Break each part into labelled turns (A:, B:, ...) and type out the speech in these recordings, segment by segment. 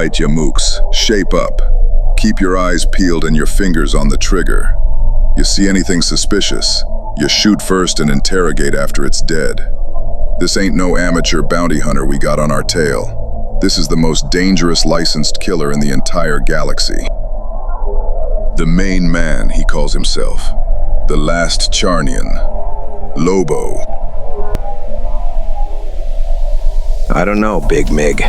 A: right, you mooks. Shape up. Keep your eyes peeled and your fingers on the trigger. You see anything suspicious, you shoot first and interrogate after it's dead. This ain't no amateur bounty hunter we got on our tail. This is the most dangerous licensed killer in the entire galaxy. The main man, he calls himself. The last Charnian. Lobo.
B: I don't know, Big Mig.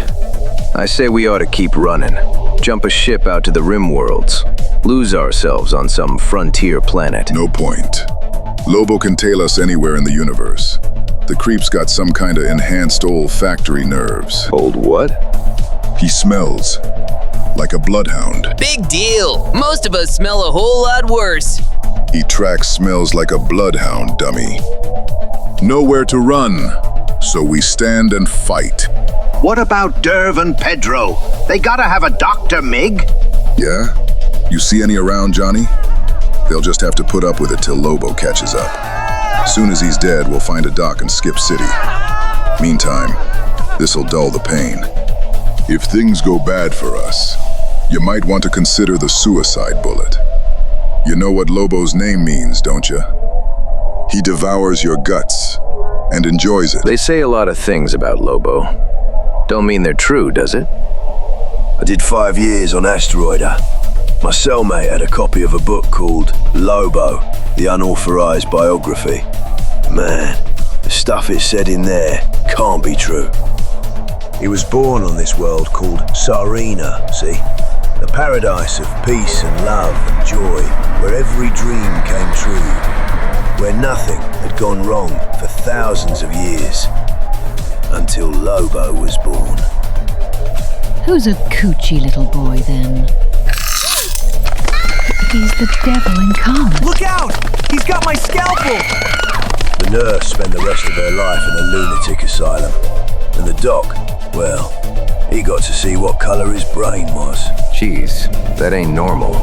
B: I say we ought to keep running. Jump a ship out to the rim worlds. Lose ourselves on some frontier planet.
A: No point. Lobo can tail us anywhere in the universe. The creep's got some kind of enhanced olfactory nerves.
B: Old what?
A: He smells like a bloodhound.
C: Big deal. Most of us smell a whole lot worse.
A: He tracks smells like a bloodhound, dummy. Nowhere to run, so we stand and fight.
D: What about Derv and Pedro? They gotta have a doctor, Mig.
A: Yeah? You see any around, Johnny? They'll just have to put up with it till Lobo catches up. Soon as he's dead, we'll find a dock and skip city. Meantime, this'll dull the pain. If things go bad for us, you might want to consider the suicide bullet. You know what Lobo's name means, don't you? He devours your guts and enjoys it.
B: They say a lot of things about Lobo. Don't mean they're true, does it?
E: I did 5 years on Asteroida. My cellmate had a copy of a book called Lobo, the unauthorized biography. Man, the stuff it said in there can't be true. He was born on this world called Sarina, see? The paradise of peace and love and joy, where every dream came true, where nothing had gone wrong for thousands of years, until Lobo was born.
F: Who's a coochie little boy, then? He's the devil incarnate.
G: Look out! He's got my scalpel!
E: The nurse spent the rest of her life in a lunatic asylum, and the doc, well, he got to see what color his brain was.
B: Jeez, that ain't normal.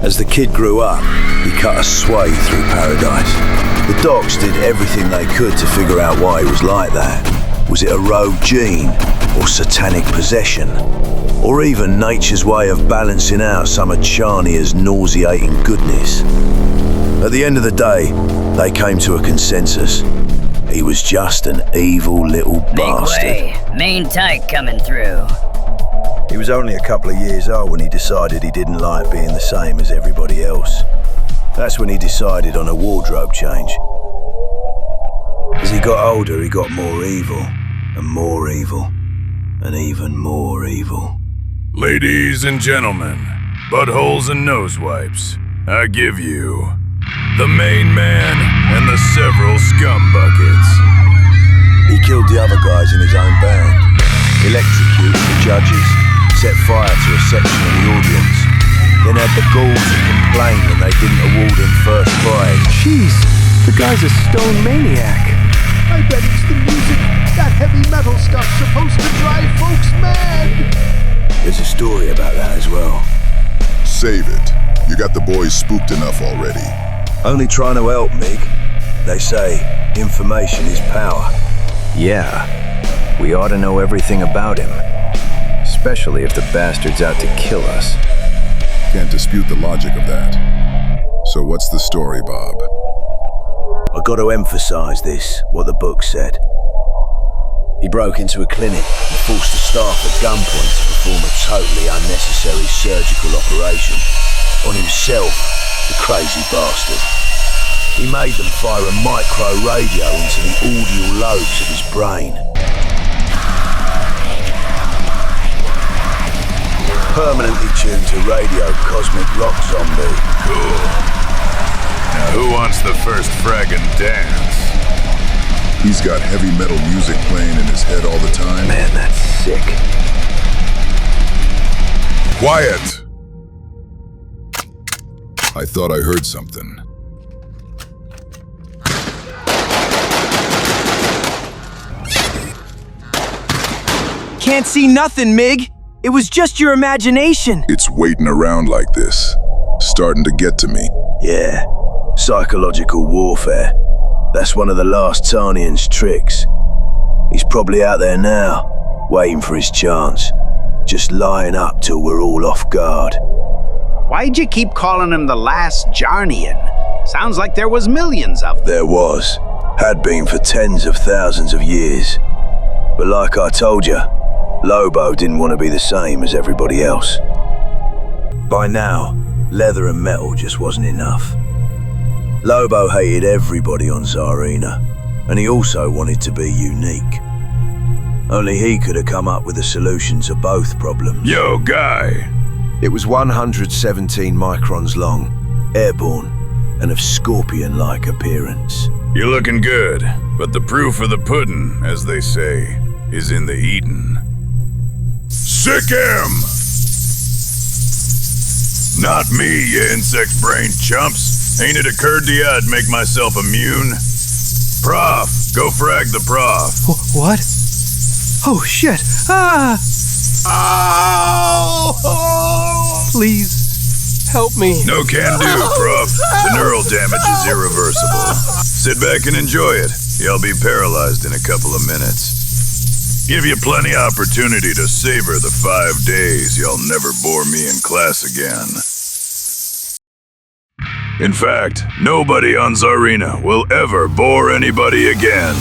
E: As the kid grew up, he cut a sway through paradise. The docs did everything they could to figure out why he was like that. Was it a rogue gene, or satanic possession, or even nature's way of balancing out some of Charnia's nauseating goodness? At the end of the day, they came to a consensus. He was just an evil little bastard.
H: Big way. Main tyke coming through.
E: He was only a couple of years old when he decided he didn't like being the same as everybody else. That's when he decided on a wardrobe change. As he got older, he got more evil, and even more evil.
I: Ladies and gentlemen, buttholes and nose wipes, I give you the main man and the several scum buckets.
E: He killed the other guys in his own band, electrocuted the judges, set fire to a section of the audience, then had the gall to complain when they didn't award him first prize.
G: Jeez, the guy's a stone maniac.
J: I bet it's the music. That heavy metal stuff's supposed to drive folks mad.
E: There's a story about that as well.
A: Save it. You got the boys spooked enough already.
E: Only trying to help, Mig. They say information is power.
B: Yeah, we ought to know everything about him. Especially if the bastard's out to kill us.
A: Can't dispute the logic of that. So what's the story, Bob?
E: I got to emphasize this, what the book said. He broke into a clinic and forced the staff at gunpoint to perform a totally unnecessary surgical operation. On himself, the crazy bastard. He made them fire a micro radio into the audio lobes of his brain. Permanently tuned to radio cosmic rock zombie.
I: Cool. Now who wants the first fraggin' dance?
A: He's got heavy metal music playing in his head all the time.
B: Man, that's sick.
A: Quiet! I thought I heard something.
G: Can't see nothing, Mig. It was just your imagination.
A: It's waiting around like this. Starting to get to me.
E: Yeah, psychological warfare. That's one of the last Tarnian's tricks. He's probably out there now, waiting for his chance. just line up till we're all off guard.
D: Why'd you keep calling him the last Jarnian? Sounds like there was millions of them.
E: There was. Had been for tens of thousands of years. But like I told you, Lobo didn't want to be the same as everybody else. By now, leather and metal just wasn't enough. Lobo hated everybody on Tsarina, and he also wanted to be unique. Only he could have come up with a solution to both problems.
I: Yo, guy!
E: It was 117 microns long, airborne, and of scorpion-like appearance.
I: You're looking good, but the proof of the pudding, as they say, is in the eating. Sick him! Not me, you insect-brained chumps. Ain't it occurred to you I'd make myself immune? Prof, go frag the prof.
G: What? Oh, shit! Ah!
I: Oh!
G: Please, help me.
I: No can do, Prof. The neural damage is irreversible. Sit back and enjoy it. You'll be paralyzed in a couple of minutes. Give you plenty of opportunity to savor the 5 days you'll never bore me in class again. In fact, nobody on Tsarina will ever bore anybody again.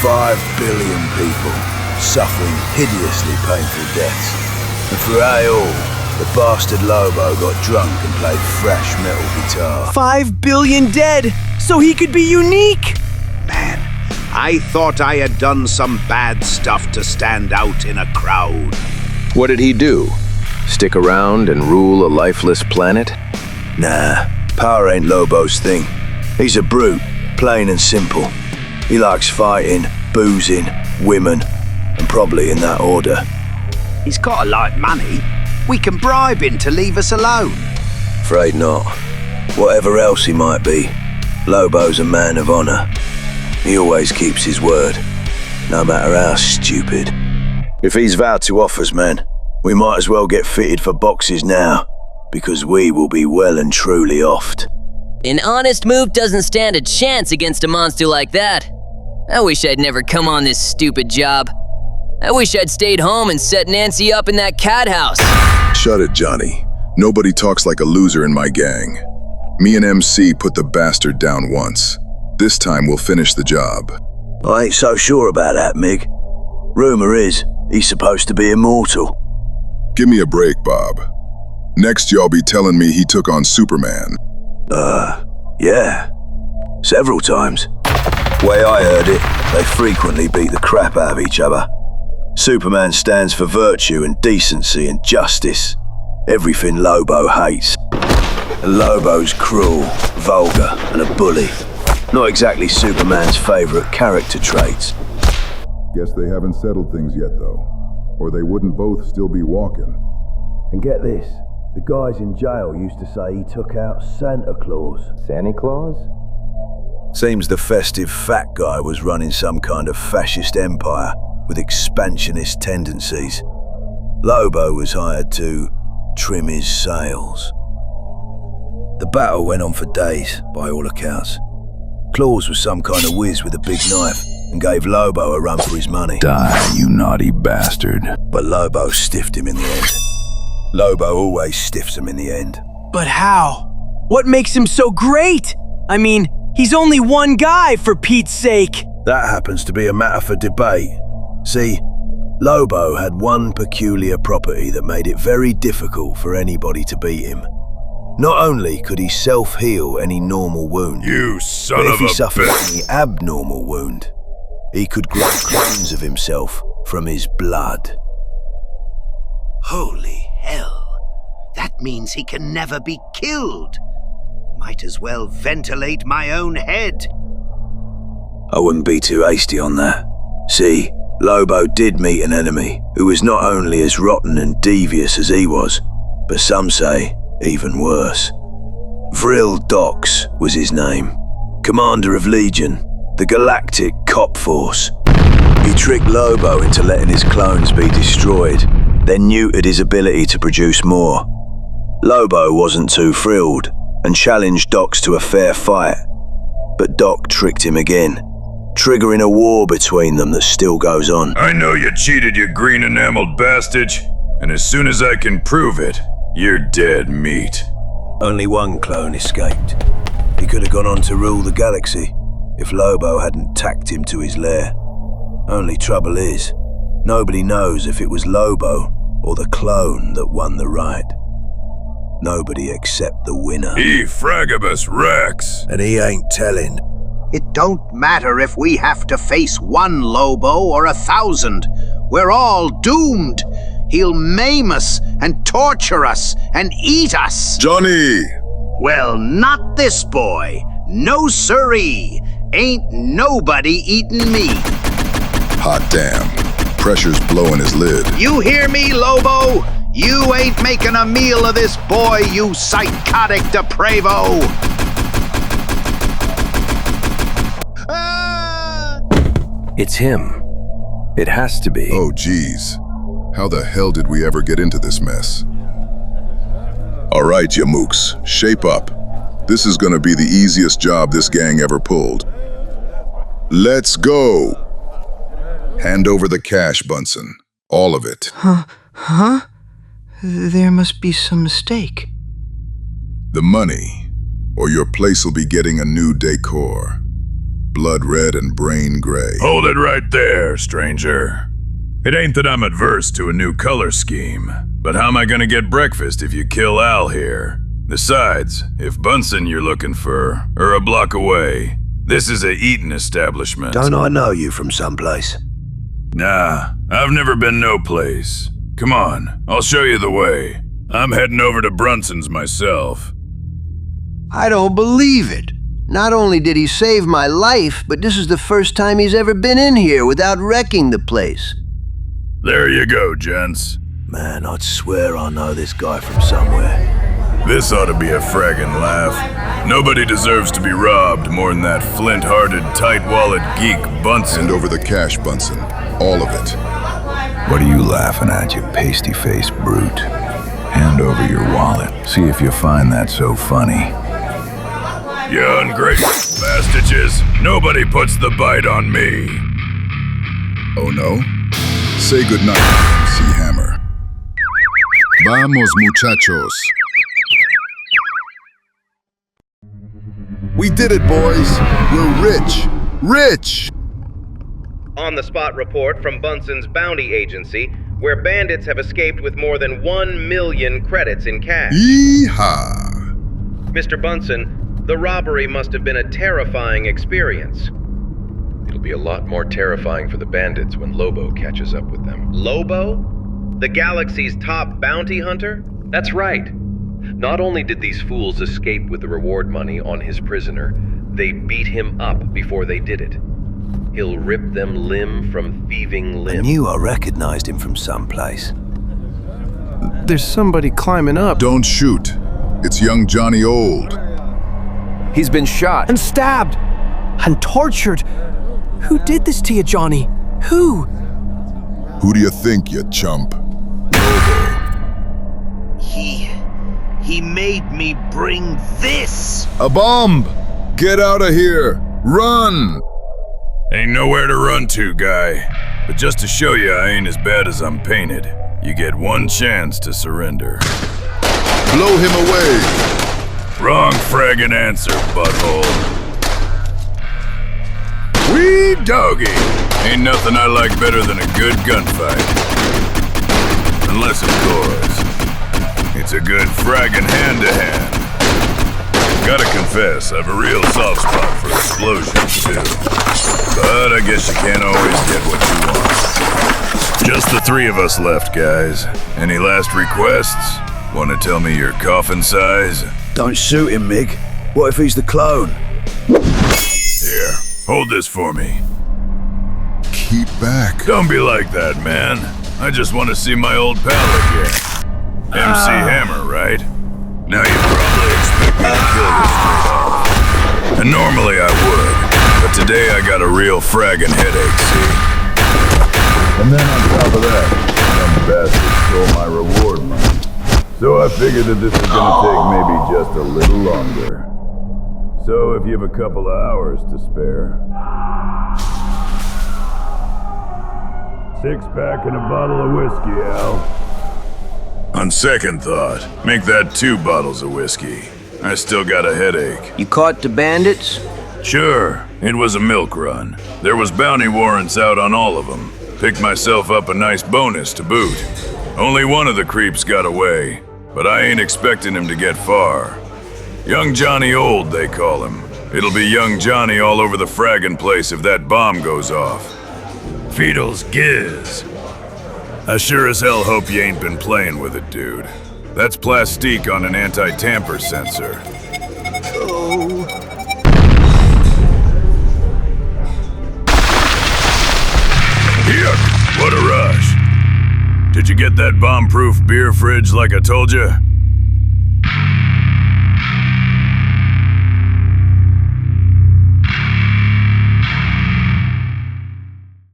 E: 5 billion people suffering hideously painful deaths. And throughout it all, the bastard Lobo got drunk and played thrash metal guitar.
G: 5 billion dead, so he could be unique!
D: Man, I thought I had done some bad stuff to stand out in a crowd.
B: What did he do? Stick around and rule a lifeless planet?
E: Nah, power ain't Lobo's thing. He's a brute, plain and simple. He likes fighting, boozing, women, and probably in that order.
D: He's got a lot of money. We can bribe him to leave us alone.
E: Afraid not. Whatever else he might be, Lobo's a man of honor. He always keeps his word, no matter how stupid. If he's vowed to off us, man, we might as well get fitted for boxes now, because we will be well and truly offed.
C: An honest move doesn't stand a chance against a monster like that. I wish I'd never come on this stupid job. I wish I'd stayed home and set Nancy up in that cat house.
A: Shut it, Johnny. Nobody talks like a loser in my gang. Me and MC put the bastard down once. This time we'll finish the job.
E: I ain't so sure about that, Mig. Rumor is, he's supposed to be immortal.
A: Give me a break, Bob. Next y'all be telling me he took on Superman.
E: Yeah. Several times. Way I heard it, they frequently beat the crap out of each other. Superman stands for virtue and decency and justice. Everything Lobo hates. And Lobo's cruel, vulgar, and a bully. Not exactly Superman's favorite character traits.
A: Guess they haven't settled things yet, though. Or they wouldn't both still be walking.
E: And get this, the guys in jail used to say he took out Santa Claus.
B: Santa Claus?
E: Seems the festive fat guy was running some kind of fascist empire with expansionist tendencies. Lobo was hired to trim his sails. The battle went on for days, by all accounts. Claus was some kind of whiz with a big knife and gave Lobo a run for his money.
I: Die, you naughty bastard.
E: But Lobo stiffed him in the end. Lobo always stiffs him in the end.
G: But how? What makes him so great? I mean, he's only one guy, for Pete's sake.
E: That happens to be a matter for debate. See, Lobo had one peculiar property that made it very difficult for anybody to beat him. Not only could he self-heal any normal wound,
I: You son
E: but
I: of
E: if he
I: a
E: suffered
I: bitch.
E: any abnormal wound, he could grow clones of himself from his blood.
D: Holy hell. That means he can never be killed. Might as well ventilate my own head.
E: I wouldn't be too hasty on that. See, Lobo did meet an enemy who was not only as rotten and devious as he was, but some say even worse. Vril Dox was his name, commander of Legion, the Galactic Cop Force. He tricked Lobo into letting his clones be destroyed, then neutered his ability to produce more. Lobo wasn't too thrilled and challenged Dox to a fair fight, but Doc tricked him again. triggering a war between them that still goes on.
I: I know you cheated, you green enameled bastard, and as soon as I can prove it, you're dead meat.
E: Only one clone escaped. He could have gone on to rule the galaxy if Lobo hadn't tacked him to his lair. Only trouble is, nobody knows if it was Lobo or the clone that won the right. Nobody except the winner.
I: E Fragibus Rex.
E: And he ain't telling.
D: It don't matter if we have to face one Lobo or 1,000. We're all doomed. He'll maim us and torture us and eat us.
A: Johnny!
D: Well, not this boy. No siree. Ain't nobody eating me.
A: Hot damn. Pressure's blowing his lid.
D: You hear me, Lobo? You ain't making a meal of this boy, you psychotic depravo!
B: It's him. It has to be.
A: Oh, geez. How the hell did we ever get into this mess? All right, you mooks, shape up. This is gonna be the easiest job this gang ever pulled. Let's go! Hand over the cash, Bunsen. All of it.
G: Huh? There must be some mistake.
A: The money, or your place will be getting a new decor. Blood red and brain gray.
I: Hold it right there, stranger. It ain't that I'm adverse to a new color scheme, but how am I gonna get breakfast if you kill Al here? Besides, if Bunsen you're looking for are a block away, this is a eating establishment.
E: Don't I know you from someplace?
I: Nah, I've never been no place. Come on, I'll show you the way. I'm heading over to Brunson's myself.
K: I don't believe it. Not only did he save my life, but this is the first time he's ever been in here without wrecking the place.
I: There you go, gents.
E: Man, I'd swear I know this guy from somewhere.
I: This ought to be a fraggin' laugh. Nobody deserves to be robbed more than that flint-hearted, tight-walled geek Bunsen.
A: Hand over the cash, Bunsen. All of it.
L: What are you laughing at, you pasty-faced brute? Hand over your wallet. See if you find that so funny.
I: You ungrateful bastages. Nobody puts the bite on me.
A: Oh no? Say goodnight, MC Hammer. Vamos, muchachos. We did it, boys. We're rich. Rich!
M: On-the-spot report from Bunsen's bounty agency, where bandits have escaped with more than 1 million credits in cash.
A: Yeehaw!
M: Mr. Bunsen, the robbery must have been a terrifying experience.
N: It'll be a lot more terrifying for the bandits when Lobo catches up with them.
M: Lobo? The galaxy's top bounty hunter?
N: That's right. Not only did these fools escape with the reward money on his prisoner, they beat him up before they did it. He'll rip them limb from thieving limb.
E: I knew I recognized him from someplace.
O: There's somebody climbing up.
A: Don't shoot. It's young Johnny Old.
O: He's been shot. And stabbed. And tortured. Who did this to you, Johnny? Who?
A: Who do you think, you chump? Lobo.
D: He made me bring this!
A: A bomb! Get out of here! Run!
I: Ain't nowhere to run to, guy. But just to show you I ain't as bad as I'm painted, you get one chance to surrender.
A: Blow him away!
I: Wrong fraggin' answer, butthole. Wee doggy! Ain't nothing I like better than a good gunfight. Unless, of course, it's a good fraggin' hand-to-hand. Gotta confess, I've a real soft spot for explosions, too. But I guess you can't always get what you want. Just the three of us left, guys. Any last requests? Want to tell me your coffin size?
E: Don't shoot him, Mig. What if he's the clone?
I: Here, hold this for me.
A: Keep back.
I: Don't be like that, man. I just want to see my old pal again. MC Hammer, right? Now you probably expect me to kill you straight off. And normally I would, but today I got a real fraggin' headache, see?
L: And then on top of that, some bastard stole my reward money. So I figured that this is gonna take maybe just a little longer. So if you have a couple of hours to spare, 6-pack and a bottle of whiskey, Al.
I: On second thought, make that 2 bottles of whiskey. I still got a headache.
K: You caught the bandits?
I: Sure, it was a milk run. There was bounty warrants out on all of them. Picked myself up a nice bonus to boot. Only one of the creeps got away, but I ain't expecting him to get far. Young Johnny Old, they call him. It'll be young Johnny all over the fragging place if that bomb goes off. Feetles giz. I sure as hell hope you ain't been playing with it, dude. That's plastique on an anti-tamper sensor.
K: Oh.
I: Yuck, what a rush. Did you get that bomb-proof beer fridge like I told you?